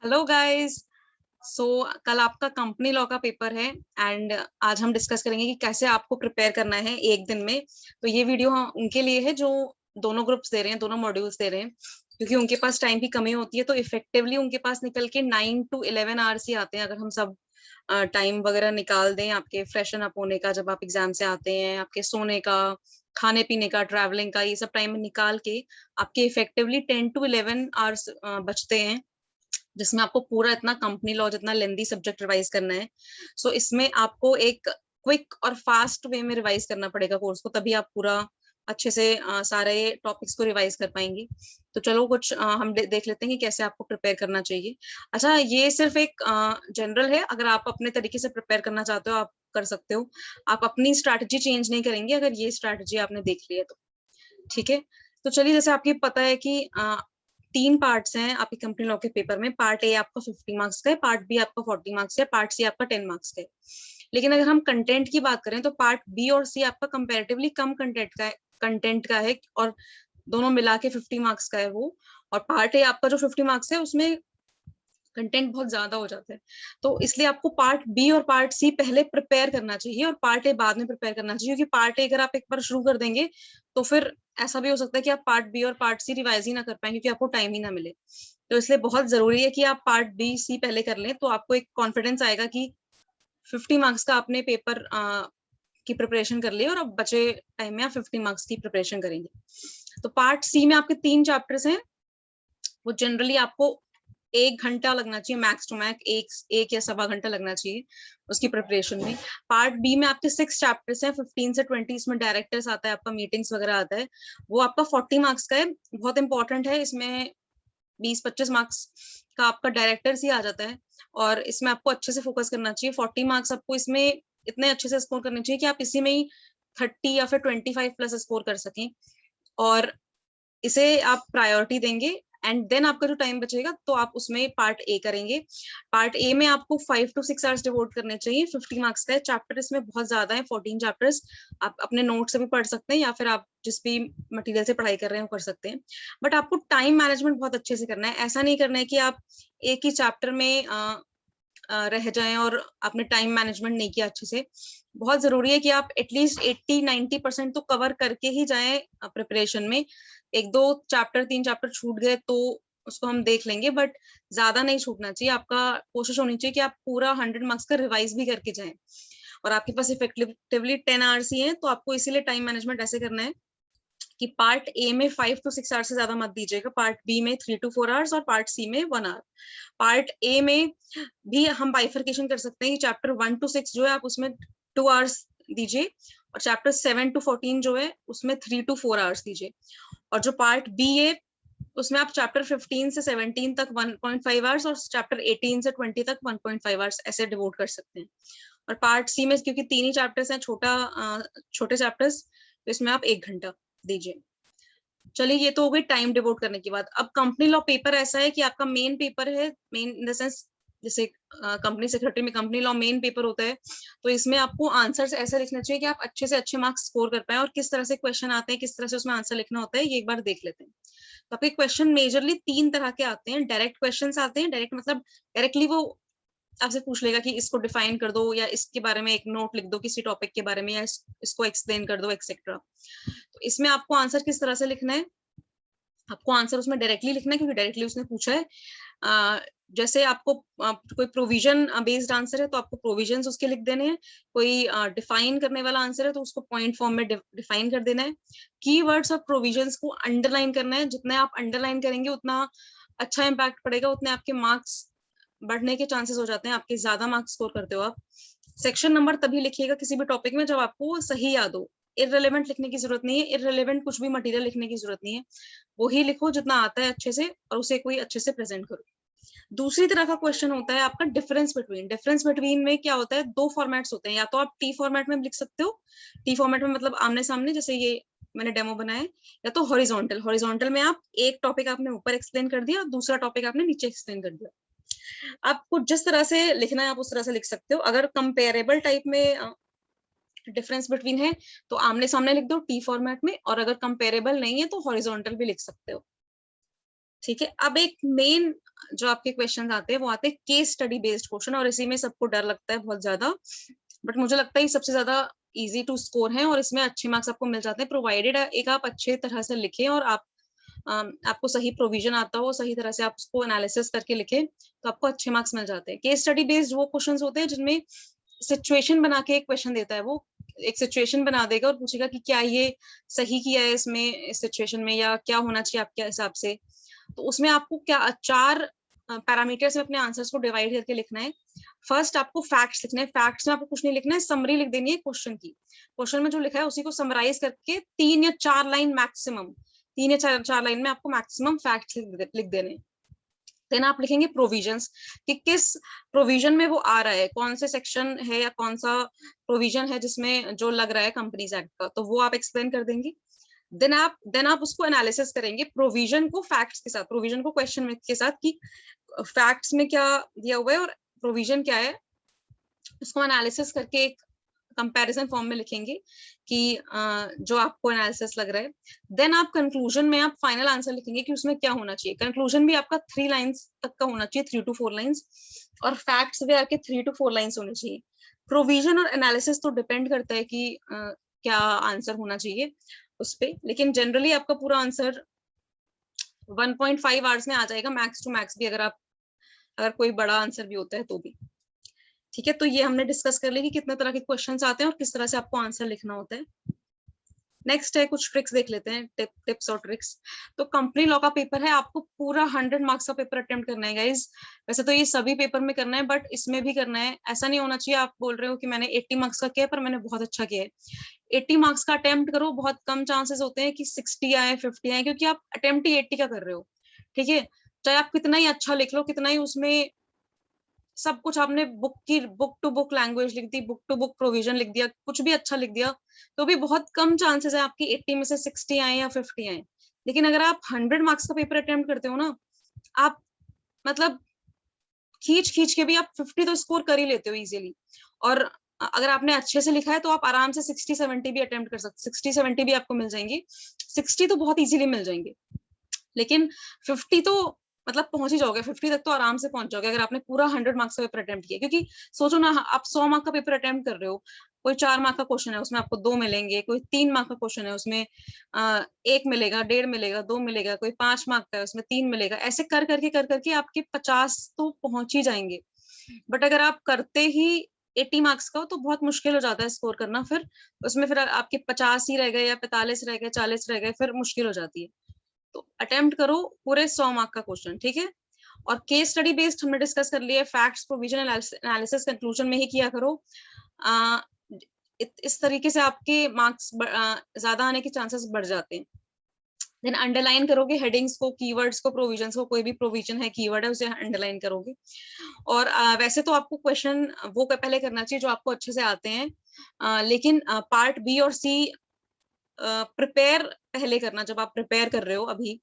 Hello guys. सो कल आपका company law का पेपर है एंड आज हम डिस्कस करेंगे कि कैसे आपको प्रिपेयर करना है एक दिन में। तो ये वीडियो उनके लिए है जो दोनों ग्रुप्स दे रहे हैं, दोनों मॉड्यूल्स दे रहे हैं, क्योंकि उनके पास टाइम की कमी होती है। तो इफेक्टिवली उनके पास निकल के 9 to 11 आवर्स ही आते हैं। अगर हम सब टाइम वगैरह निकाल दें आपके फ्रेशन अप होने का, जब आप एग्जाम से आते हैं, आपके सोने का, खाने पीने का, ट्रैवलिंग का, ये सब टाइम निकाल के आपके इफेक्टिवली 10 to 11 आवर्स बचते हैं, जिसमें आपको पूरा इतना कंपनी लॉ जितना लेंदी सब्जेक्ट रिवाइज करना है। सो इसमें आपको एक क्विक और फास्ट वे में रिवाइज करना पड़ेगा कोर्स को, तभी आप पूरा अच्छे से सारे टॉपिक्स को रिवाइज कर पाएंगे। तो चलो कुछ हम देख लेते हैं कि कैसे आपको प्रिपेयर करना चाहिए। अच्छा, ये सिर्फ एक जनरल है, अगर आप अपने तरीके से प्रिपेयर करना चाहते हो आप कर सकते हो। आप अपनी स्ट्रैटेजी चेंज नहीं करेंगे अगर ये स्ट्रैटेजी आपने देख ली है तो। ठीक है, तो चलिए, जैसे आपको पता है कि 3 पार्ट्स हैं आपकी कंपनी लॉ के पेपर में। पार्ट ए आपका 50 मार्क्स का है, पार्ट बी आपका 40 मार्क्स का है, पार्ट सी आपका 10 मार्क्स का है। लेकिन अगर हम कंटेंट की बात करें तो पार्ट बी और सी आपका कंपैरेटिवली कम कंटेंट का है और दोनों मिला के 50 मार्क्स का है वो। और पार्ट ए आपका जो 50 मार्क्स है उसमें कंटेंट बहुत ज्यादा हो जाता है। तो इसलिए आपको पार्ट बी और पार्ट सी पहले प्रिपेयर करना चाहिए और पार्ट ए बाद में प्रिपेयर करना चाहिए, क्योंकि पार्ट ए अगर आप एक बार शुरू कर देंगे तो फिर ऐसा भी हो सकता है कि आप पार्ट बी और पार्ट सी रिवाइज ही ना कर पाए, क्योंकि आपको टाइम ही ना मिले। तो इसलिए बहुत जरूरी है कि आप पार्ट बी सी पहले कर लें, तो आपको एक कॉन्फिडेंस आएगा कि 50 मार्क्स का आपने पेपर की प्रिपरेशन कर ली और अब बचे टाइम में आप 50 मार्क्स की प्रिपरेशन करेंगे। तो पार्ट सी में आपके 3 चैप्टर्स हैं, वो जनरली आपको 1 घंटा लगना चाहिए, मैक्स टू मैक्स एक या सवा घंटा लगना चाहिए उसकी प्रिपरेशन में। पार्ट बी में आपके 6 चैप्टर्स हैं, 15 से 20 इसमें डायरेक्टर्स आता है, आपका मीटिंग्स वगैरह आता है। वो आपका 40 मार्क्स का है, बहुत इंपॉर्टेंट है। इसमें 20-25 मार्क्स का आपका डायरेक्टर्स ही आ जाता है और इसमें आपको अच्छे से फोकस करना चाहिए। 40 मार्क्स आपको इसमें इतने अच्छे से स्कोर करने चाहिए कि आप इसी में ही 30 या फिर 25+ स्कोर कर सकें, और इसे आप प्रायोरिटी देंगे। एंड देन आपका जो टाइम बचेगा तो आप उसमें पार्ट ए करेंगे। पार्ट ए में आपको 5 to 6 आवर्स डिवोट करने चाहिए। 50 मार्क्स का है, चैप्टर इसमें बहुत ज्यादा है, 14 चैप्टर्स। आप अपने नोट से भी पढ़ सकते हैं या फिर आप जिस भी मटेरियल से पढ़ाई कर रहे हैं वो कर सकते हैं। बट आपको टाइम मैनेजमेंट बहुत अच्छे से करना है। ऐसा नहीं करना है कि आप एक ही चैप्टर में रह जाएं और आपने टाइम मैनेजमेंट नहीं किया अच्छे से। बहुत जरूरी है कि आप एटलीस्ट 80-90% तो कवर करके ही जाएं प्रिपरेशन में। 1-2 चैप्टर 3 चैप्टर छूट गए तो उसको हम देख लेंगे, बट ज्यादा नहीं छूटना चाहिए। आपका कोशिश होनी चाहिए कि आप पूरा 100 मार्क्स का रिवाइज भी करके जाएं। और आपके पास इफेक्टिवली 10 आवर्स ही हैं, तो आपको इसीलिए टाइम मैनेजमेंट ऐसे करना है कि पार्ट ए में 5 to 6 आवर्स से ज्यादा मत दीजिएगा, पार्ट बी में 3 to 4 आवर्स और पार्ट सी में 1 आवर। पार्ट ए में भी हम बाइफर्केशन कर सकते हैं कि चैप्टर 1 to 6 जो है आप उसमें 2 आवर्स दीजिए, और चैप्टर 7 to 14 जो है उसमें 3 to 4 आवर्स दीजिए। और जो पार्ट बी है उसमें आप चैप्टर 15 से 17 तक 1.5 आवर्स और चैप्टर 18 से 20 तक 1.5 आवर्स ऐसे डिवोट कर सकते हैं। और पार्ट सी में क्योंकि 3 ही चैप्टर्स हैं, छोटे चैप्टर्स, तो इसमें आप 1 घंटा दीजिए। चलिए, ये तो हो गई टाइम डिवोट करने की बात। अब कंपनी लॉ पेपर ऐसा है कि आपका मेन पेपर है, मेन इन द सेंस जैसे कंपनी सेक्रेटरी में कंपनी लॉ मेन पेपर होता है। तो इसमें आपको आंसर्स ऐसे लिखना चाहिए कि आप अच्छे से अच्छे मार्क्स स्कोर कर पाए। और किस तरह से क्वेश्चन आते हैं, किस तरह से उसमें आंसर लिखना होता है, ये एक बार देख लेते हैं। तो आपके क्वेश्चन मेजरली 3 तरह के आते हैं। डायरेक्ट क्वेश्चन आते हैं, डायरेक्ट मतलब डायरेक्टली वो आपसे पूछ लेगा कि इसको डिफाइन कर दो या इसके बारे में एक नोट लिख दो किसी टॉपिक के बारे में, या इसको एक्सप्लेन कर दो एक्सेट्रा। तो इसमें आपको आंसर किस तरह से लिखना है, आपको आंसर उसमें डायरेक्टली लिखना है क्योंकि डायरेक्टली उसने पूछा है। जैसे आपको कोई प्रोविजन बेस्ड आंसर है तो आपको प्रोविजंस उसके लिख देने हैं। कोई डिफाइन करने वाला आंसर है तो उसको पॉइंट फॉर्म में डिफाइन कर देना है। कीवर्ड्स और प्रोविजंस को अंडरलाइन करना है। जितने आप अंडरलाइन करेंगे उतना अच्छा इम्पैक्ट पड़ेगा, उतने आपके मार्क्स बढ़ने के चांसेस हो जाते हैं, आपके ज्यादा मार्क्स स्कोर करते हो आप। सेक्शन नंबर तभी लिखिएगा किसी भी टॉपिक में जब आपको सही याद हो। इररिलेवेंट लिखने की जरूरत नहीं है, इररिलेवेंट कुछ भी मटेरियल लिखने की जरूरत नहीं है। वही लिखो जितना आता है अच्छे से, और उसे कोई अच्छे से प्रेजेंट करो। दूसरी तरह का क्वेश्चन होता है आपका डिफरेंस बिटवीन। डिफरेंस बिटवीन में क्या होता है, 2 फॉर्मेट्स होते हैं। या तो आप टी फॉर्मेट में लिख सकते हो, टी फॉर्मेट में मतलब आमने सामने, जैसे ये मैंने डेमो बनाया है। या तो हॉरिजॉन्टल, हॉरिजॉन्टल में आप एक टॉपिक आपने ऊपर एक्सप्लेन कर दिया और दूसरा टॉपिक आपने नीचे एक्सप्लेन कर दिया। आपको जिस तरह से लिखना है आप उस तरह से लिख सकते हो। अगर कंपेरेबल टाइप में डिफरेंस बिटवीन है तो आमने सामने लिख दो टी फॉर्मेट में, और अगर कंपेरेबल नहीं है तो हॉरिजॉन्टल भी लिख सकते हो। ठीक है, अब एक मेन जो आपके क्वेश्चन आते हैं वो आते हैं केस स्टडी बेस्ड क्वेश्चन, और इसी में सबको डर लगता है बहुत ज्यादा, बट मुझे लगता है ये सबसे ज्यादा इजी टू स्कोर है और इसमें अच्छे मार्क्स आपको मिल जाते हैं, प्रोवाइडेड एक आप अच्छे तरह से लिखें और आपको सही प्रोविजन आता हो, सही तरह से आप उसको एनालिसिस करके लिखें, तो आपको अच्छे मार्क्स मिल जाते हैं। केस स्टडी बेस्ड वो क्वेश्चन होते हैं जिनमें सिचुएशन बना के एक क्वेश्चन देता है, वो एक सिचुएशन बना देगा और पूछेगा कि क्या ये सही किया है इसमें, इस सिचुएशन में, या क्या होना चाहिए आपके हिसाब से। तो उसमें आपको क्या 4 पैरामीटर्स में अपने आंसर्स को डिवाइड करके लिखना है। फर्स्ट आपको फैक्ट्स लिखना है, फैक्ट्स में आपको कुछ नहीं लिखना है, समरी लिख देनी है क्वेश्चन की, क्वेश्चन में जो लिखा है उसी को समराइज करके 3 या 4 लाइन मैक्सिमम, 3 या 4 लाइन में आपको मैक्सिमम फैक्ट्स लिख देने। देन आप लिखेंगे प्रोविजंस, कि किस प्रोविजन में वो आ रहा है, कौन से सेक्शन है या कौन सा प्रोविजन है जिसमें जो लग रहा है कंपनीज एक्ट का, तो वो आप एक्सप्लेन कर देंगे। देन आप उसको एनालिसिस करेंगे प्रोविजन को फैक्ट्स के साथ, प्रोविजन को क्वेश्चन के साथ, कि फैक्ट्स में क्या दिया हुआ है और प्रोविजन क्या है, उसको एनालिसिस करके एक कंपैरिजन फॉर्म में लिखेंगे कि जो आपको एनालिसिस लग रहा है। देन आप कंक्लूजन में आप फाइनल आंसर लिखेंगे कि उसमें क्या होना चाहिए। कंक्लूजन भी आपका 3 लाइंस तक का होना चाहिए, 3 to 4 लाइंस, और फैक्ट्स भी आपके 3 to 4 लाइंस होने चाहिए। प्रोविजन और एनालिसिस तो डिपेंड करता है कि क्या आंसर होना चाहिए उस पे, लेकिन जनरली आपका पूरा आंसर 1.5 आवर्स में आ जाएगा मैक्स टू मैक्स भी, अगर कोई बड़ा आंसर भी होता है तो भी। ठीक है, तो ये हमने डिस्कस कर लिया कि कितने तरह के क्वेश्चंस आते हैं और किस तरह से आपको आंसर लिखना होता है। नेक्स्ट है कुछ ट्रिक्स देख लेते हैं, टिप्स और ट्रिक्स। तो कंपनी लॉ का पेपर है, आपको पूरा 100 मार्क्स का पेपर अटेम्प्ट करना है गाइज। वैसे तो ये सभी पेपर में करना है, बट इसमें भी करना है। ऐसा नहीं होना चाहिए आप बोल रहे हो कि मैंने 80 मार्क्स का किया पर मैंने बहुत अच्छा किया है। 80 मार्क्स का अटेम्प्ट करो, बहुत कम चांसेस होते हैं कि 60 आए, 50 आए, क्योंकि आप अटेम्प्ट ही 80 का कर रहे हो। ठीक है, चाहे आप कितना ही अच्छा लिख लो, कितना ही उसमें सब कुछ आपने बुक टू बुक लैंग्वेज लिख दी, बुक टू बुक प्रोविजन लिख दिया, कुछ भी अच्छा लिख दिया, तो भी बहुत कम चांसेस है आपकी 80 में से 60 आए या 50 आए। लेकिन अगर आप 100 मार्क्स का पेपर अटेम्प्ट करते हो ना, आप मतलब खींच खींच के भी आप 50 तो स्कोर कर ही लेते हो इजीली। और अगर आपने अच्छे से लिखा है तो आप आराम से 60-70 भी अटेम्प्ट कर सकते, 60-70 भी आपको मिल जाएंगे। 60 तो बहुत इजीली मिल जाएंगे, लेकिन 50 तो मतलब पहुंच ही जाओगे, 50 तक तो आराम से पहुंच जाओगे अगर आपने पूरा 100 मार्क्स का पेपर अटेम्प्ट किया। क्योंकि सोचो ना, आप 100 मार्क का पेपर अटेम्प्ट कर रहे हो, कोई 4 मार्क का क्वेश्चन है उसमें आपको 2 मिलेंगे, कोई 3 मार्क का क्वेश्चन है उसमें 1 मिलेगा, 1.5 मिलेगा, 2 मिलेगा, कोई 5 मार्क का है उसमें 3 मिलेगा, ऐसे कर करके आपके 50 तो पहुंच ही जाएंगे। बट अगर आप करते ही 80 मार्क्स का हो तो बहुत मुश्किल हो जाता है स्कोर करना, फिर उसमें फिर आपके 50 ही रह गए या 45 रह गए, 40 रह गए, फिर मुश्किल हो जाती है। तो अटेम्प्ट करो पूरे 100 मार्क का क्वेश्चन, ठीक है। और केस स्टडी बेस्ड हमने डिस्कस कर लिया, फैक्ट्स, प्रोविजन, एनालिसिस, कंक्लूजन में ही किया करो। आ, इस तरीके से आपके मार्क्स ज्यादा आने के चांसेस बढ़ जाते हैं। देन अंडरलाइन करोगे हेडिंग्स को, कीवर्ड्स को, प्रोविजंस को, कोई भी प्रोविजन है, कीवर्ड है, उसे अंडरलाइन करोगे। और वैसे तो आपको क्वेश्चन वो पहले करना चाहिए जो आपको अच्छे से आते हैं, लेकिन पार्ट बी और सी प्रिपेयर पहले करना। जब आप प्रिपेयर कर रहे हो अभी,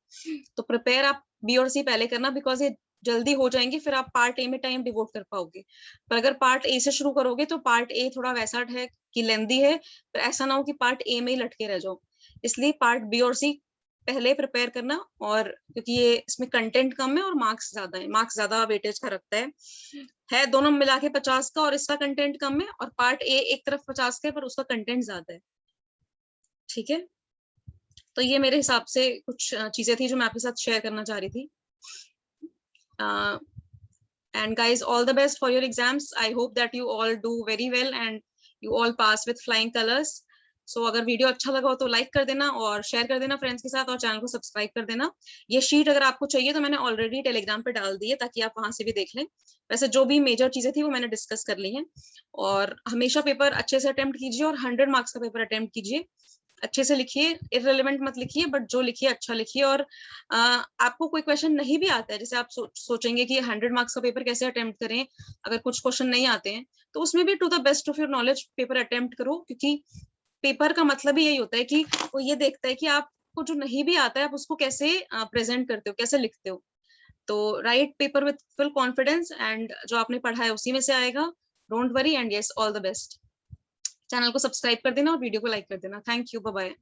तो प्रिपेयर आप बी और सी पहले करना, बिकॉज ये जल्दी हो जाएंगे, फिर आप पार्ट ए में टाइम डिवोट कर पाओगे। पर अगर पार्ट ए से शुरू करोगे तो पार्ट ए थोड़ा वैसा है कि लेंदी है, पर ऐसा ना हो कि पार्ट ए में ही लटके रह जाओ। इसलिए पार्ट बी और सी पहले प्रिपेयर करना, और क्योंकि ये इसमें कंटेंट कम है और मार्क्स ज्यादा है, मार्क्स ज्यादा वेटेज का रखता है दोनों मिला के 50 का, और इसका कंटेंट कम है, और पार्ट ए एक तरफ 50 का है पर उसका कंटेंट ज्यादा है। ठीक है, तो ये मेरे हिसाब से कुछ चीजें थी जो मैं आपके साथ शेयर करना चाह रही थी। And guys, all the best for your exams. I hope that you all do very well and you all pass with flying colors. So अगर वीडियो अच्छा लगा हो तो लाइक कर देना और शेयर कर देना फ्रेंड्स के साथ, और चैनल को सब्सक्राइब कर देना। ये शीट अगर आपको चाहिए तो मैंने ऑलरेडी टेलीग्राम पे डाल दी है, ताकि आप वहां से भी देख लें। वैसे जो भी मेजर चीजें थी वो मैंने डिस्कस कर ली हैं। और हमेशा पेपर अच्छे से अटेम्प्ट कीजिए और 100 मार्क्स का पेपर अटेम्प्ट कीजिए। अच्छे से लिखिए, इररिलेवेंट मत लिखिए, बट जो लिखिए अच्छा लिखिए। और आपको कोई क्वेश्चन नहीं भी आता है, जैसे आप सोचेंगे कि 100 मार्क्स का पेपर कैसे अटेम्प्ट करें, अगर कुछ क्वेश्चन नहीं आते हैं, तो उसमें भी to the best of your knowledge paper attempt करो। क्योंकि पेपर का मतलब ही यही होता है कि वो ये देखता है कि आपको जो नहीं भी आता है आप उसको कैसे प्रेजेंट करते हो, कैसे लिखते हो। तो write paper with full confidence, and जो आपने पढ़ा है उसी में से आएगा। Don't worry, and yes, all the best. Channel को सब्सक्राइब कर देना और वीडियो को लाइक कर देना। Thank you, bye bye.